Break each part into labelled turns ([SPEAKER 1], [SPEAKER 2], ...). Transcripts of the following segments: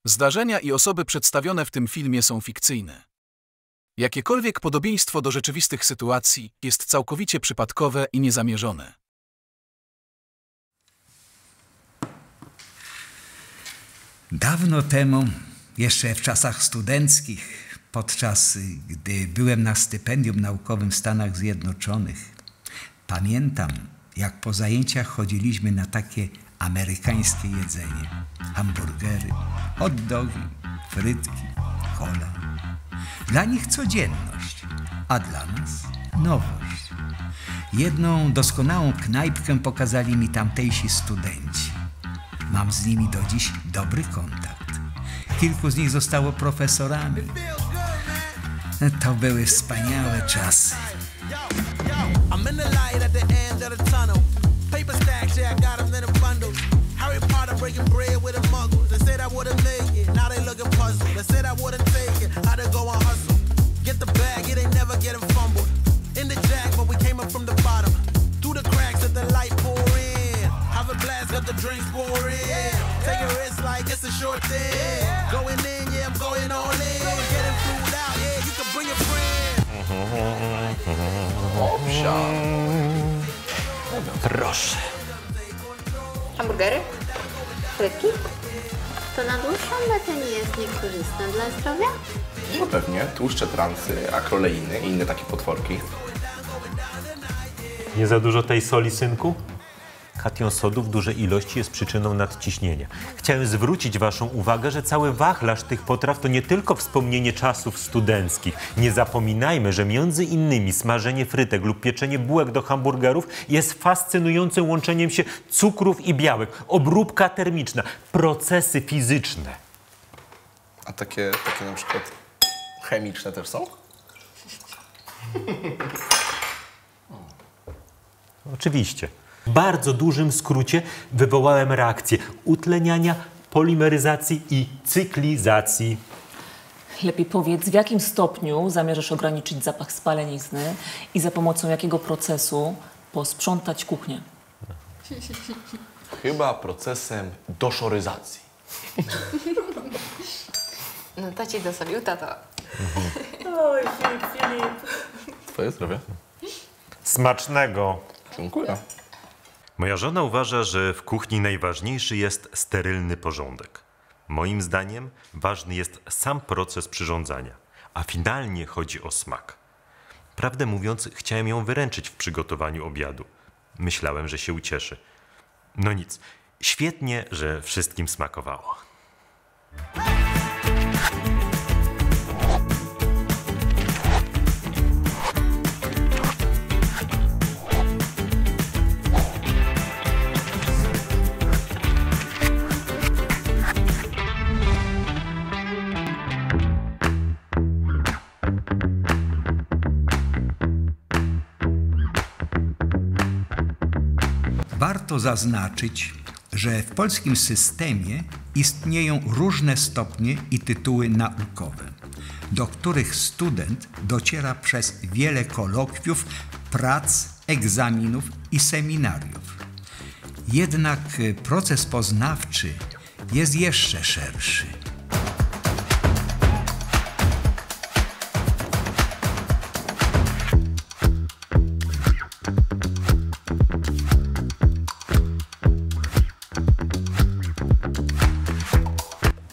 [SPEAKER 1] Zdarzenia i osoby przedstawione w tym filmie są fikcyjne. Jakiekolwiek podobieństwo do rzeczywistych sytuacji jest całkowicie przypadkowe i niezamierzone.
[SPEAKER 2] Dawno temu, jeszcze w czasach studenckich, podczas gdy byłem na stypendium naukowym w Stanach Zjednoczonych, pamiętam, jak po zajęciach chodziliśmy na takie amerykańskie jedzenie. Hamburgery, hot dogi, frytki, cola. Dla nich codzienność, a dla nas nowość. Jedną doskonałą knajpkę pokazali mi tamtejsi studenci. Mam z nimi do dziś dobry kontakt. Kilku z nich zostało profesorami. To były wspaniałe czasy. Harry Potter breaking bread with a muggle. They said I wouldn't make it, now they looking puzzled. They said I wouldn't take it, how to go and hustle. Get the bag, it ain't never getting fumbled. In the jack, but we came up from the bottom. Through the cracks that the light pour in. Have a blast, got the drinks pour in. Take a risk like it's a short thing. Going in, yeah, I'm going all in. Getting food out, yeah, you can bring a friend.
[SPEAKER 3] Proszę.
[SPEAKER 4] Hamburgery? Frytki? To na dłuższą metę nie jest niekorzystne dla zdrowia?
[SPEAKER 3] No pewnie. Tłuszcze transy, akroleiny i inne takie potworki.
[SPEAKER 5] Nie za dużo tej soli, synku? Kation sodu w dużej ilości jest przyczyną nadciśnienia. Chciałem zwrócić waszą uwagę, że cały wachlarz tych potraw to nie tylko wspomnienie czasów studenckich. Nie zapominajmy, że między innymi smażenie frytek lub pieczenie bułek do hamburgerów jest fascynującym łączeniem się cukrów i białek. Obróbka termiczna, procesy fizyczne.
[SPEAKER 3] A takie na przykład chemiczne też są?
[SPEAKER 5] Oczywiście. W bardzo dużym skrócie wywołałem reakcję utleniania, polimeryzacji i cyklizacji.
[SPEAKER 6] Lepiej powiedz, w jakim stopniu zamierzasz ograniczyć zapach spalenizny i za pomocą jakiego procesu posprzątać kuchnię?
[SPEAKER 3] Chyba procesem doszoryzacji.
[SPEAKER 4] No to ci dosolił tato.
[SPEAKER 6] Oj, Filip.
[SPEAKER 3] Twoje zdrowie.
[SPEAKER 5] Smacznego.
[SPEAKER 3] Dziękuję.
[SPEAKER 5] Moja żona uważa, że w kuchni najważniejszy jest sterylny porządek. Moim zdaniem ważny jest sam proces przyrządzania, a finalnie chodzi o smak. Prawdę mówiąc, chciałem ją wyręczyć w przygotowaniu obiadu. Myślałem, że się ucieszy. No nic, świetnie, że wszystkim smakowało.
[SPEAKER 2] Warto zaznaczyć, że w polskim systemie istnieją różne stopnie i tytuły naukowe, do których student dociera przez wiele kolokwiów, prac, egzaminów i seminariów. Jednak proces poznawczy jest jeszcze szerszy.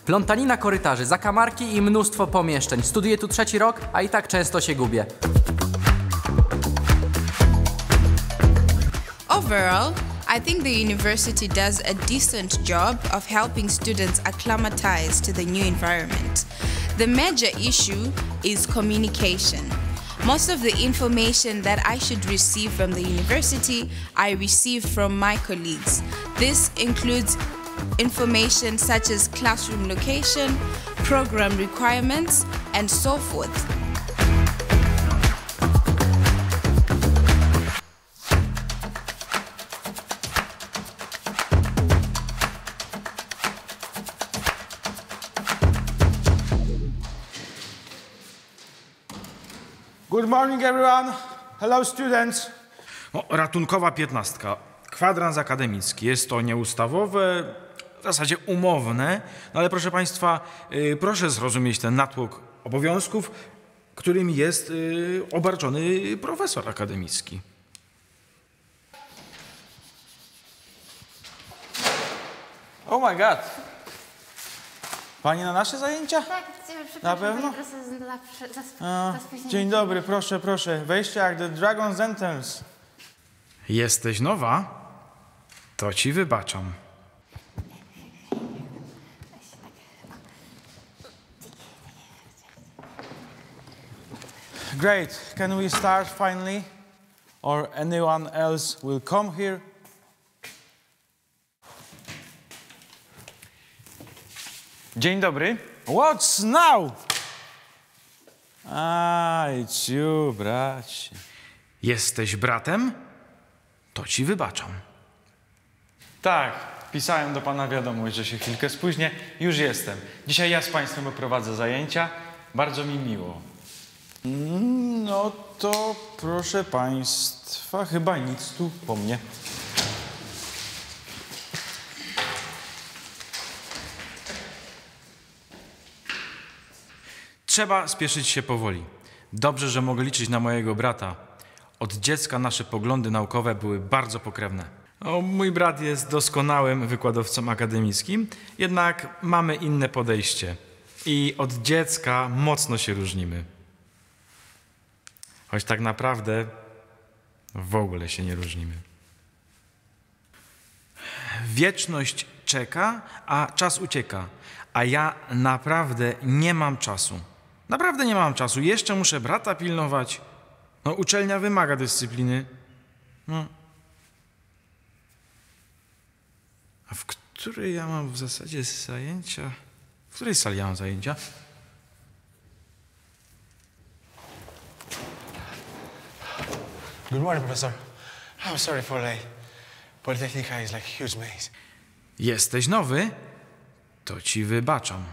[SPEAKER 7] Plątanina korytarzy, zakamarki i mnóstwo pomieszczeń. Studiuję tu 3. rok, a i tak często się gubię.
[SPEAKER 8] Overall, I think the university does a decent job of helping students acclimatize to the new environment. The major issue is communication. Most of the information that I should receive from the university, I receive from my colleagues. This includes information such as classroom location, program requirements, and so forth.
[SPEAKER 9] Good morning, everyone. Hello, students.
[SPEAKER 10] Ratunkowa 15. Kwadrans akademicki. Jest to nieustawowe,
[SPEAKER 9] zasadzie umowne, no ale proszę Państwa, proszę zrozumieć ten natłok obowiązków, którym jest obarczony profesor akademicki. Oh my God! Pani na nasze zajęcia?
[SPEAKER 4] Tak, przepraszam,
[SPEAKER 9] Na pewno?
[SPEAKER 4] panie profesorze, za spóźnienie.
[SPEAKER 9] Dzień dobry, proszę, proszę. Wejście jak The Dragon's Entrance. Jesteś nowa? To ci wybaczam. Great. Can we start finally? Or anyone else will come here? Dzień dobry. What's now? It's you, bracie. Jesteś bratem? To ci wybaczam.
[SPEAKER 10] Tak, pisałem do pana wiadomość, że się chwilkę spóźnię. Już jestem. Dzisiaj ja z państwem prowadzę zajęcia. Bardzo mi miło.
[SPEAKER 9] No to proszę państwa, chyba nic tu po mnie. Trzeba spieszyć się powoli. Dobrze, że mogę liczyć na mojego brata. Od dziecka nasze poglądy naukowe były bardzo pokrewne. Mój brat jest doskonałym wykładowcą akademickim, jednak mamy inne podejście. I od dziecka mocno się różnimy. Choć tak naprawdę w ogóle się nie różnimy. Wieczność czeka, a czas ucieka. A ja naprawdę nie mam czasu. Naprawdę nie mam czasu. Jeszcze muszę brata pilnować. No, uczelnia wymaga dyscypliny. No. A w której ja mam w zasadzie zajęcia? W której sali ja mam zajęcia?
[SPEAKER 11] Good morning, professor. I'm sorry for late. Polytechnica is like a huge maze.
[SPEAKER 9] Jesteś nowy? To ci wybaczam.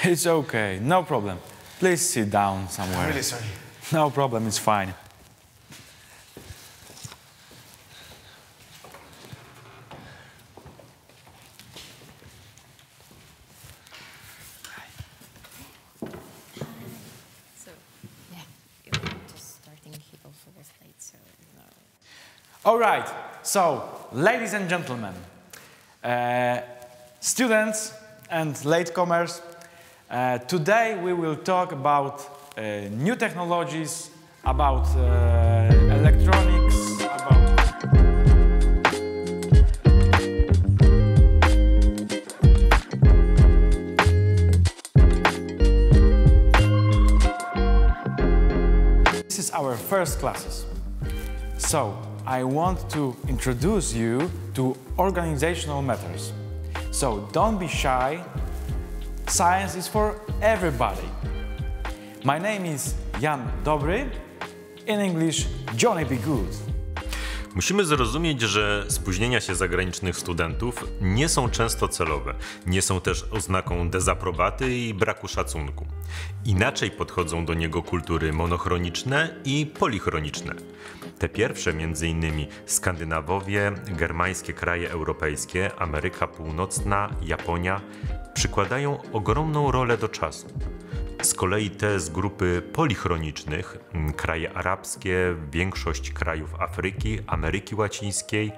[SPEAKER 10] It's okay, no problem. Please sit down
[SPEAKER 11] I'm
[SPEAKER 10] somewhere.
[SPEAKER 11] really sorry.
[SPEAKER 10] No problem, it's fine.
[SPEAKER 9] All right, so, ladies and gentlemen, students and latecomers, today we will talk about new technologies, about electronics, about... This is our first classes. So, I want to introduce you to organizational matters. So don't be shy. Science is for everybody. My name is Jan Dobry. In English, Johnny Be Good.
[SPEAKER 5] Musimy zrozumieć, że spóźnienia się zagranicznych studentów nie są często celowe, nie są też oznaką dezaprobaty i braku szacunku. Inaczej podchodzą do niego kultury monochroniczne i polichroniczne. Te pierwsze, m.in. Skandynawowie, germańskie kraje europejskie, Ameryka Północna, Japonia, przykładają ogromną rolę do czasu. Z kolei te z grupy polichronicznych, kraje arabskie, większość krajów Afryki, Ameryki Łacińskiej,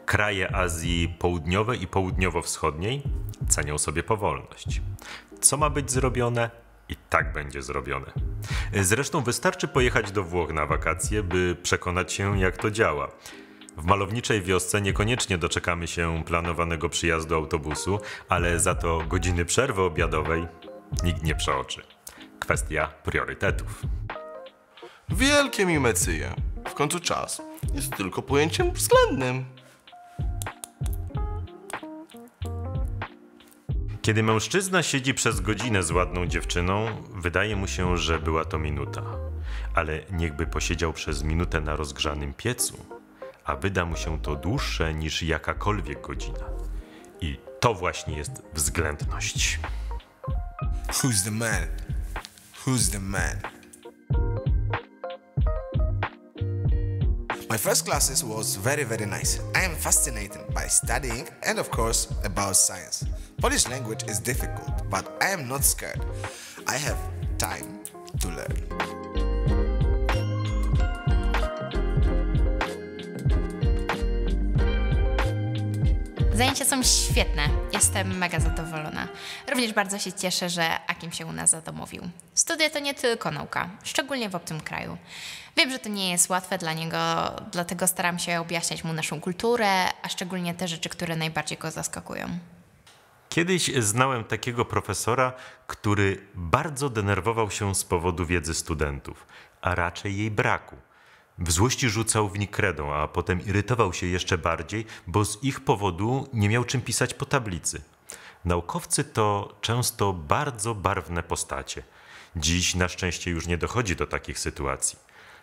[SPEAKER 5] kraje Azji Południowej i Południowo-Wschodniej cenią sobie powolność. Co ma być zrobione? I tak będzie zrobione. Zresztą wystarczy pojechać do Włoch na wakacje, by przekonać się, jak to działa. W malowniczej wiosce niekoniecznie doczekamy się planowanego przyjazdu autobusu, ale za to godziny przerwy obiadowej nikt nie przeoczy. Kwestia priorytetów.
[SPEAKER 3] Wielkie mi mecyje. W końcu czas jest tylko pojęciem względnym.
[SPEAKER 5] Kiedy mężczyzna siedzi przez godzinę z ładną dziewczyną, wydaje mu się, że była to minuta. Ale niechby posiedział przez minutę na rozgrzanym piecu, a wyda mu się to dłuższe niż jakakolwiek godzina. I to właśnie jest względność.
[SPEAKER 11] Who's the man? Who's the man? My first classes was very nice. I am fascinated by studying and of course about science. Polish language is difficult, but I am not scared. I have time to learn.
[SPEAKER 12] Zajęcia są świetne. Jestem mega zadowolona. Również bardzo się cieszę, że Akim się u nas zadomowił. Studia to nie tylko nauka, szczególnie w obcym kraju. Wiem, że to nie jest łatwe dla niego, dlatego staram się objaśniać mu naszą kulturę, a szczególnie te rzeczy, które najbardziej go zaskakują.
[SPEAKER 5] Kiedyś znałem takiego profesora, który bardzo denerwował się z powodu wiedzy studentów, a raczej jej braku. W złości rzucał w nich kredą, a potem irytował się jeszcze bardziej, bo z ich powodu nie miał czym pisać po tablicy. Naukowcy to często bardzo barwne postacie. Dziś na szczęście już nie dochodzi do takich sytuacji.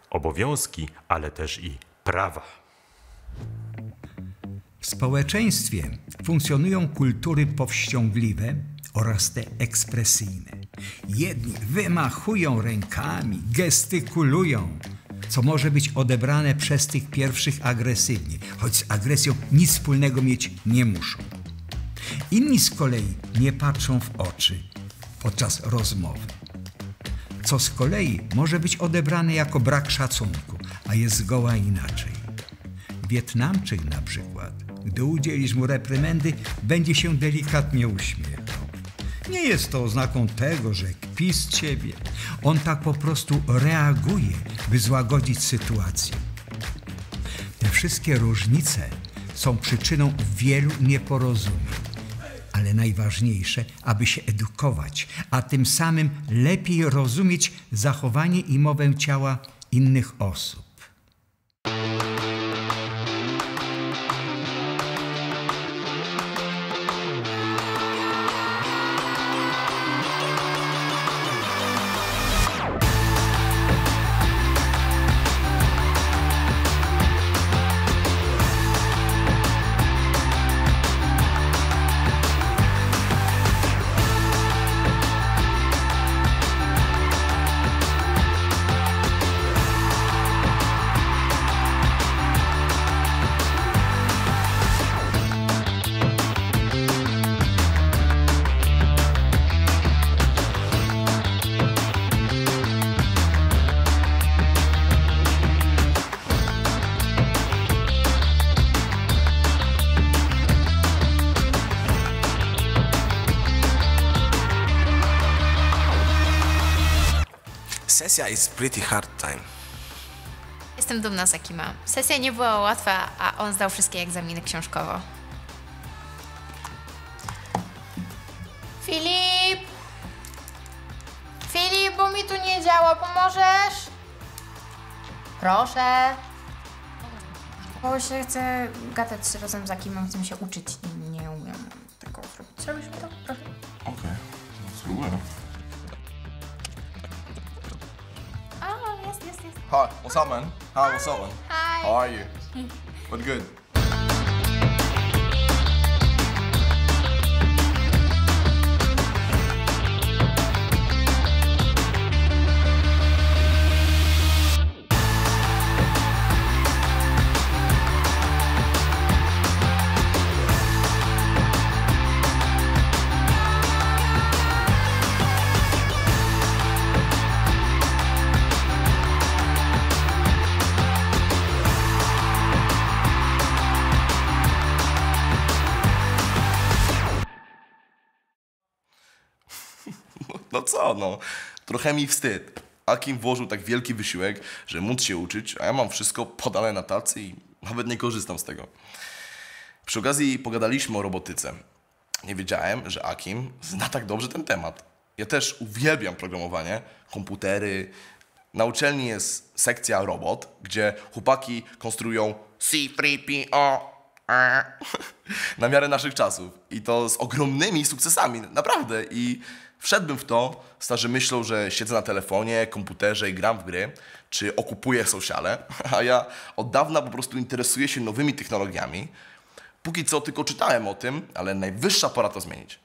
[SPEAKER 5] Obowiązki, ale też i prawa.
[SPEAKER 2] W społeczeństwie funkcjonują kultury powściągliwe oraz te ekspresyjne. Jedni wymachują rękami, gestykulują, co może być odebrane przez tych pierwszych agresywnie, choć z agresją nic wspólnego mieć nie muszą. Inni z kolei nie patrzą w oczy podczas rozmowy, co z kolei może być odebrane jako brak szacunku, a jest zgoła inaczej. Wietnamczyk na przykład, gdy udzielisz mu reprymendy, będzie się delikatnie uśmiechał. Nie jest to oznaką tego, że kpi z ciebie. On tak po prostu reaguje, by złagodzić sytuację. Te wszystkie różnice są przyczyną wielu nieporozumień. Ale najważniejsze, aby się edukować, a tym samym lepiej rozumieć zachowanie i mowę ciała innych osób.
[SPEAKER 11] Sesja is pretty hard time.
[SPEAKER 12] Jestem dumna z Akima. Sesja nie była łatwa, a on zdał wszystkie egzaminy książkowo. Filip! Filip, bo mi tu nie działa, pomożesz? Proszę. Bo się chcę gadać razem z Akimem, chcę się uczyć i nie umiem tego zrobić. Zrobisz mi to? Proszę.
[SPEAKER 3] Okej, spróbuję.
[SPEAKER 12] Yes.
[SPEAKER 3] Hi, what's up, man? Hi, what's up, man?
[SPEAKER 12] Hi.
[SPEAKER 3] How are you? What good? No co, no. Trochę mi wstyd. Akim włożył tak wielki wysiłek, że móc się uczyć, a ja mam wszystko podane na tacy i nawet nie korzystam z tego. Przy okazji pogadaliśmy o robotyce. Nie wiedziałem, że Akim zna tak dobrze ten temat. Ja też uwielbiam programowanie, komputery. Na uczelni jest sekcja robot, gdzie chłopaki konstruują C3PO na miarę naszych czasów. I to z ogromnymi sukcesami, naprawdę. I wszedłbym w to, starzy myślą, że siedzę na telefonie, komputerze i gram w gry, czy okupuję sociale, a ja od dawna po prostu interesuję się nowymi technologiami. Póki co tylko czytałem o tym, ale najwyższa pora to zmienić.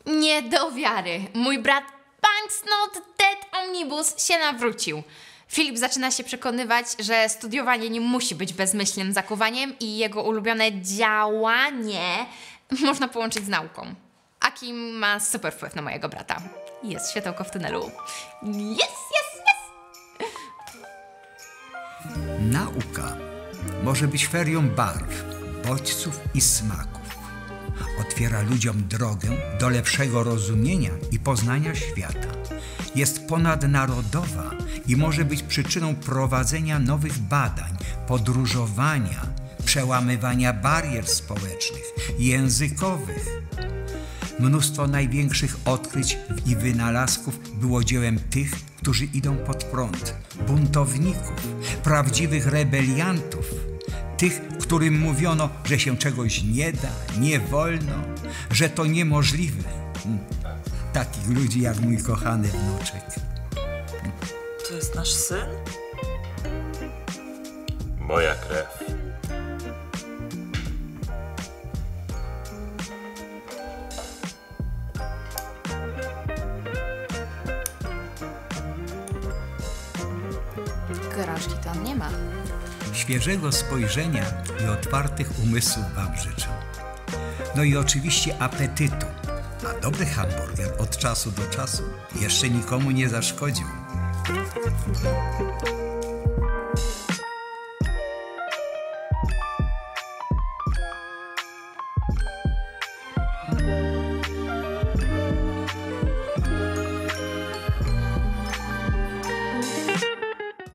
[SPEAKER 12] Nie do wiary. Mój brat Banks Not Dead Omnibus się nawrócił. Filip zaczyna się przekonywać, że studiowanie nie musi być bezmyślnym zakuwaniem i jego ulubione działanie można połączyć z nauką. Akim ma super wpływ na mojego brata. Jest światełko w tunelu. Jest!
[SPEAKER 2] Nauka może być ferią barw, bodźców i smaków. Otwiera ludziom drogę do lepszego rozumienia i poznania świata. Jest ponadnarodowa i może być przyczyną prowadzenia nowych badań, podróżowania, przełamywania barier społecznych, językowych. Mnóstwo największych odkryć i wynalazków było dziełem tych, którzy idą pod prąd, buntowników, prawdziwych rebeliantów, tych, którym mówiono, że się czegoś nie da, nie wolno, że to niemożliwe. Takich ludzi jak mój kochany wnuczek.
[SPEAKER 6] To jest nasz syn?
[SPEAKER 5] Moja krew.
[SPEAKER 12] Gorączki to on nie ma.
[SPEAKER 2] Świeżego spojrzenia i otwartych umysłów wam życzę. No i oczywiście apetytu. A dobry hamburger od czasu do czasu jeszcze nikomu nie zaszkodził.